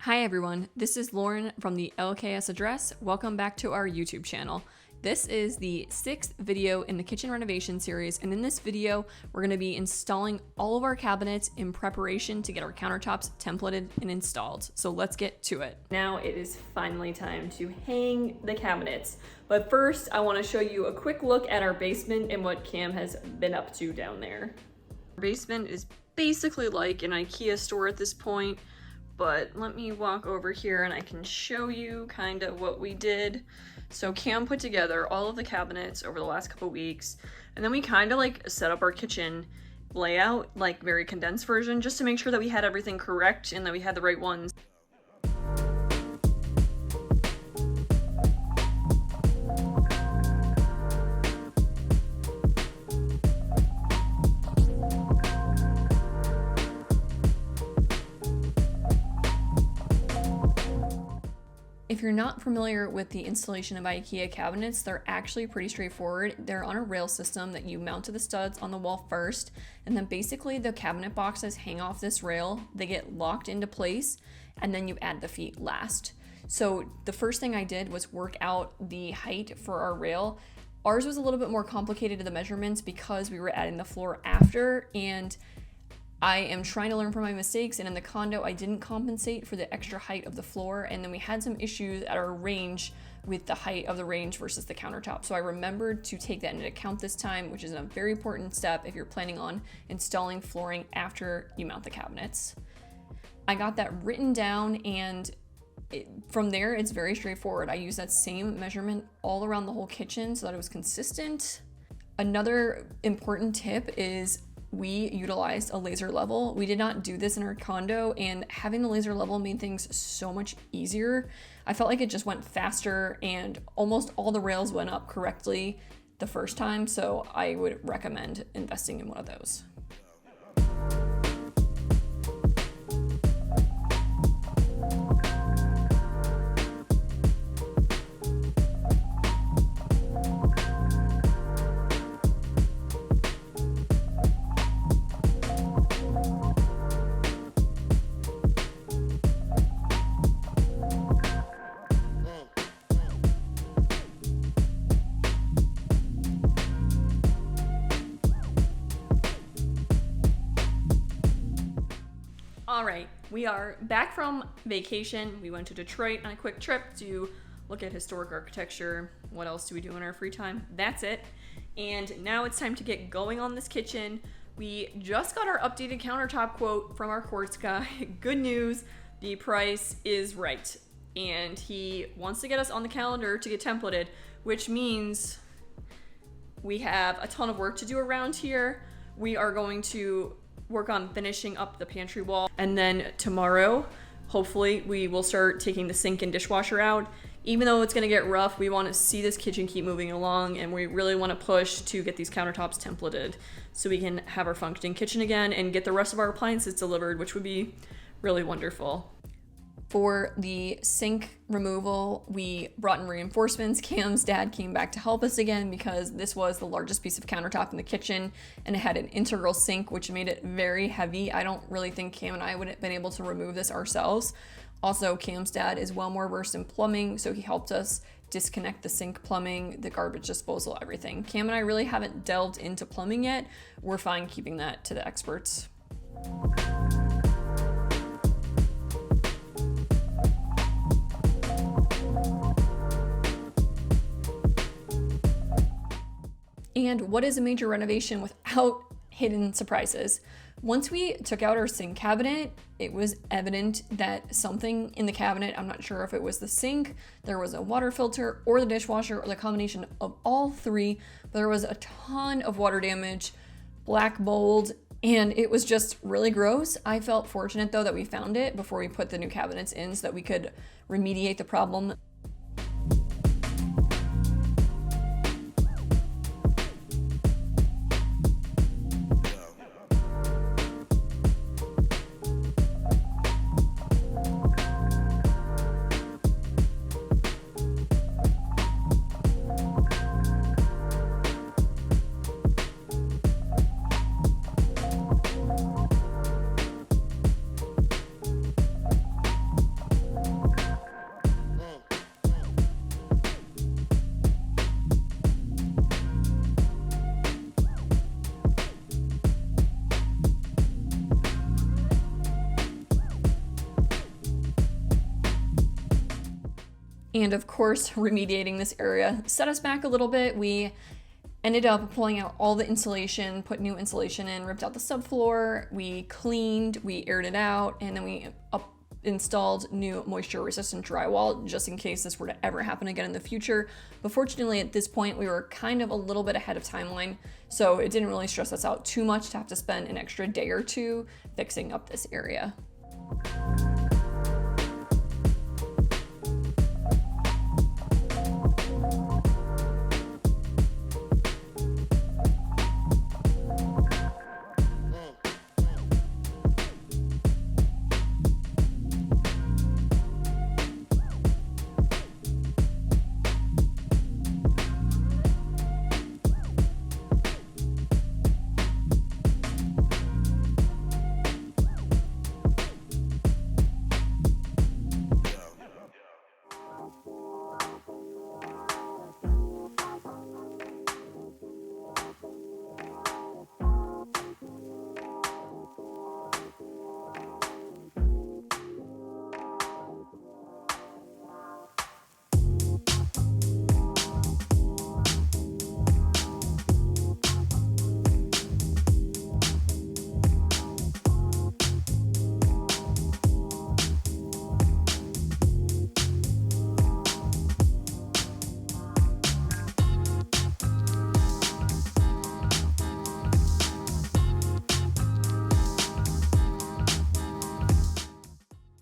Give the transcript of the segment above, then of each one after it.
Hi everyone, this is Lauren from the LKS Address. Welcome back to our YouTube channel. This is the 6th video in the kitchen renovation series, and in this video, we're going to be installing all of our cabinets in preparation to get our countertops templated and installed. So let's get to it. Now it is finally time to hang the cabinets. But first, I want to show you a quick look at our basement and what Cam has been up to down there. Our basement is basically like an IKEA store at this point. But let me walk over here and I can show you kind of what we did. So Cam put together all of the cabinets over the last couple weeks, and then we kind of like set up our kitchen layout, like very condensed version, just to make sure that we had everything correct and that we had the right ones. If you're not familiar with the installation of IKEA cabinets, they're actually pretty straightforward. They're on a rail system that you mount to the studs on the wall first, and then basically the cabinet boxes hang off this rail, they get locked into place, and then you add the feet last. So the first thing I did was work out the height for our rail. Ours was a little bit more complicated to the measurements because we were adding the floor after, and I am trying to learn from my mistakes, and in the condo I didn't compensate for the extra height of the floor, and then we had some issues at our range with the height of the range versus the countertop. So I remembered to take that into account this time, which is a very important step if you're planning on installing flooring after you mount the cabinets. I got that written down, and from there it's very straightforward. I used that same measurement all around the whole kitchen so that it was consistent. Another important tip is we utilized a laser level. We did not do this in our condo, and having the laser level made things so much easier. I felt like it just went faster, and almost all the rails went up correctly the first time, so I would recommend investing in one of those. All right, we are back from vacation. We went to Detroit on a quick trip to look at historic architecture. What else do we do in our free time? That's it. And now it's time to get going on this kitchen. We just got our updated countertop quote from our quartz guy. Good news, the price is right. And he wants to get us on the calendar to get templated, which means we have a ton of work to do around here. We are going to work on finishing up the pantry wall, and then tomorrow hopefully we will start taking the sink and dishwasher out. Even though it's going to get rough, we want to see this kitchen keep moving along, and we really want to push to get these countertops templated so we can have our functioning kitchen again and get the rest of our appliances delivered, which would be really wonderful. For the sink removal, we brought in reinforcements. Cam's dad came back to help us again because this was the largest piece of countertop in the kitchen, and it had an integral sink, which made it very heavy. I don't really think Cam and I would have been able to remove this ourselves. Also, Cam's dad is well more versed in plumbing, so he helped us disconnect the sink plumbing, the garbage disposal, everything. Cam and I really haven't delved into plumbing yet. We're fine keeping that to the experts. And what is a major renovation without hidden surprises? Once we took out our sink cabinet, it was evident that something in the cabinet, I'm not sure if it was the sink, there was a water filter, or the dishwasher, or the combination of all three, but there was a ton of water damage, black mold, and it was just really gross. I felt fortunate though that we found it before we put the new cabinets in so that we could remediate the problem. And of course, remediating this area set us back a little bit. We ended up pulling out all the insulation, put new insulation in, ripped out the subfloor, we cleaned, we aired it out, and then we installed new moisture-resistant drywall just in case this were to ever happen again in the future. But fortunately, at this point, we were kind of a little bit ahead of timeline, so it didn't really stress us out too much to have to spend an extra day or two fixing up this area.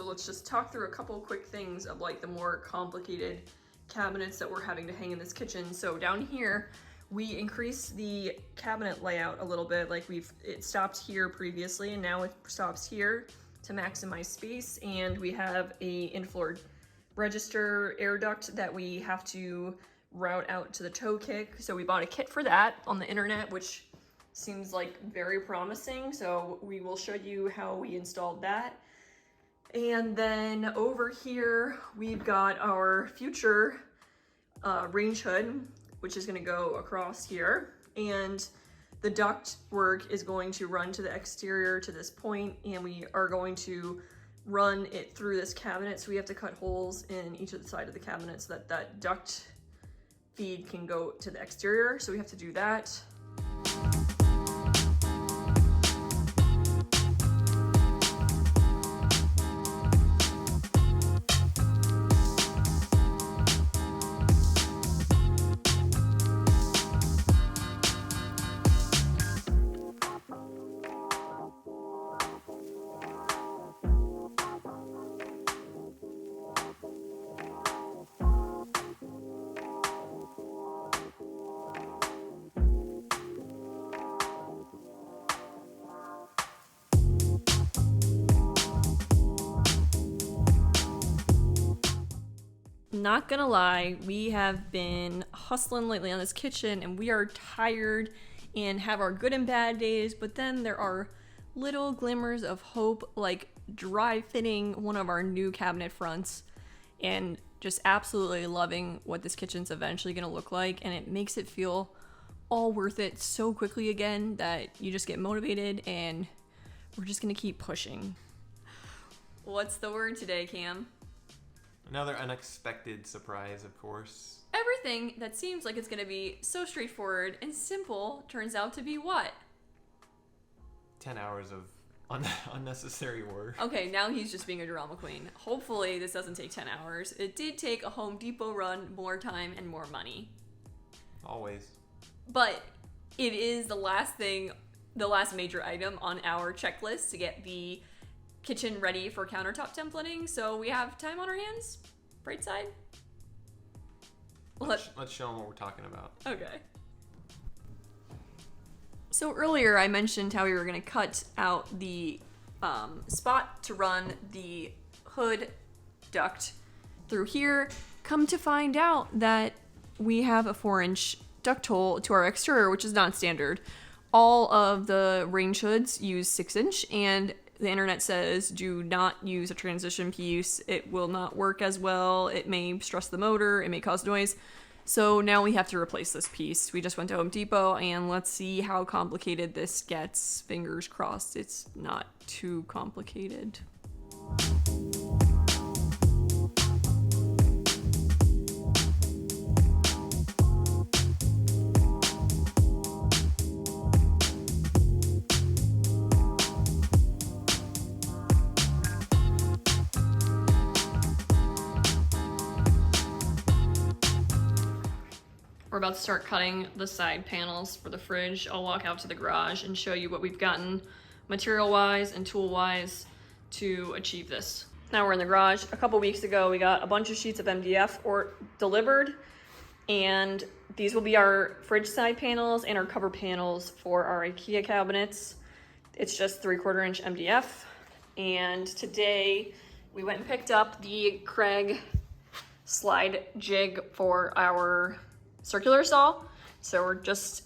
Let's just talk through a couple quick things of like the more complicated cabinets that we're having to hang in this kitchen. So down here, we increased the cabinet layout a little bit. Like it stopped here previously and now it stops here to maximize space. And we have a in-floor register air duct that we have to route out to the toe kick. So we bought a kit for that on the internet, which seems like very promising. So we will show you how we installed that. And then over here, we've got our future range hood, which is gonna go across here. And the duct work is going to run to the exterior to this point, and we are going to run it through this cabinet. So we have to cut holes in each of the side of the cabinet so that that duct feed can go to the exterior. So we have to do that. Not gonna lie, we have been hustling lately on this kitchen and we are tired and have our good and bad days, but then there are little glimmers of hope, like dry fitting one of our new cabinet fronts and just absolutely loving what this kitchen's eventually gonna look like. And it makes it feel all worth it so quickly again that you just get motivated and we're just gonna keep pushing. What's the word today, Cam? Another unexpected surprise, of course. Everything that seems like it's going to be so straightforward and simple turns out to be what? 10 hours of unnecessary work. Okay, now he's just being a drama queen. Hopefully this doesn't take 10 hours. It did take a Home Depot run, more time, and more money. Always. But it is the last major item on our checklist to get the kitchen ready for countertop templating, so we have time on our hands. Bright side. Let's show them what we're talking about. Okay. So earlier I mentioned how we were going to cut out the spot to run the hood duct through here. Come to find out that we have a 4-inch duct hole to our exterior, which is not standard. All of the range hoods use 6-inch, and the internet says do not use a transition piece. It will not work as well. It may stress the motor. It may cause noise. So now we have to replace this piece. We just went to Home Depot and let's see how complicated this gets. Fingers crossed it's not too complicated. We're about to start cutting the side panels for the fridge. I'll walk out to the garage and show you what we've gotten material-wise and tool-wise to achieve this. Now we're in the garage. A couple weeks ago, we got a bunch of sheets of MDF delivered, and these will be our fridge side panels and our cover panels for our IKEA cabinets. It's just 3/4 inch MDF. And today we went and picked up the Craig slide jig for our circular saw. So we're just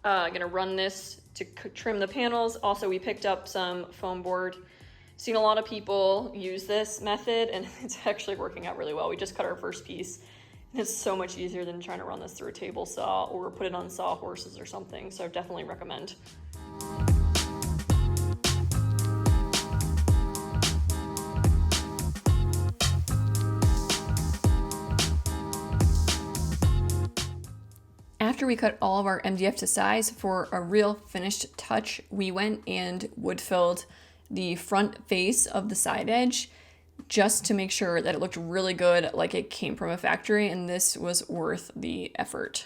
gonna run this to trim the panels. Also, we picked up some foam board. Seen a lot of people use this method and it's actually working out really well. We just cut our first piece and it's so much easier than trying to run this through a table saw or put it on saw horses or something. So definitely recommend. After we cut all of our MDF to size, for a real finished touch, we went and wood filled the front face of the side edge just to make sure that it looked really good, like it came from a factory, and this was worth the effort.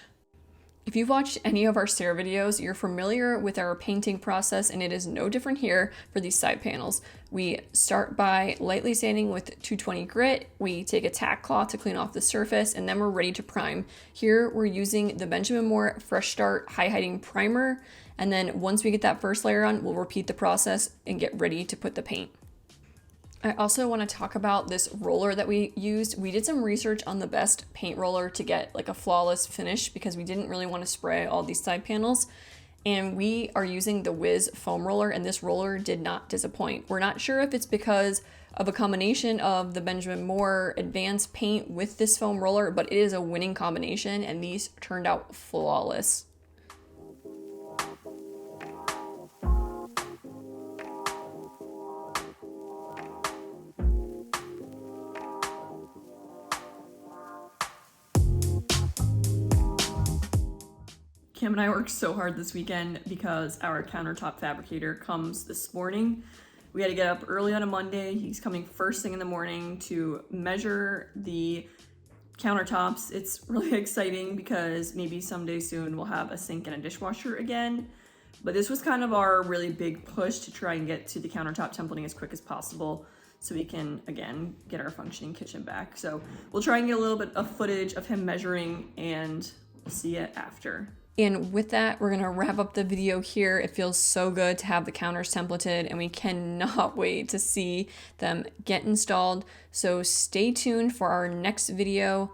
If you've watched any of our stair videos, you're familiar with our painting process, and it is no different here for these side panels. We start by lightly sanding with 220 grit. We take a tack cloth to clean off the surface, and then we're ready to prime. Here we're using the Benjamin Moore Fresh Start High Hiding Primer, and then once we get that first layer on, we'll repeat the process and get ready to put the paint. I also want to talk about this roller that we used. We did some research on the best paint roller to get like a flawless finish because we didn't really want to spray all these side panels. And we are using the Wiz foam roller, and this roller did not disappoint. We're not sure if it's because of a combination of the Benjamin Moore advanced paint with this foam roller, but it is a winning combination and these turned out flawless. Kim and I worked so hard this weekend because our countertop fabricator comes this morning. We had to get up early on a Monday. He's coming first thing in the morning to measure the countertops. It's really exciting because maybe someday soon we'll have a sink and a dishwasher again. But this was kind of our really big push to try and get to the countertop templating as quick as possible so we can, again, get our functioning kitchen back. So we'll try and get a little bit of footage of him measuring and we'll see it after. And with that, we're gonna wrap up the video here. It feels so good to have the counters templated and we cannot wait to see them get installed. So stay tuned for our next video.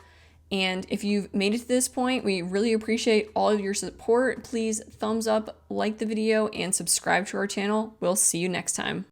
And if you've made it to this point, we really appreciate all of your support. Please thumbs up, like the video, and subscribe to our channel. We'll see you next time.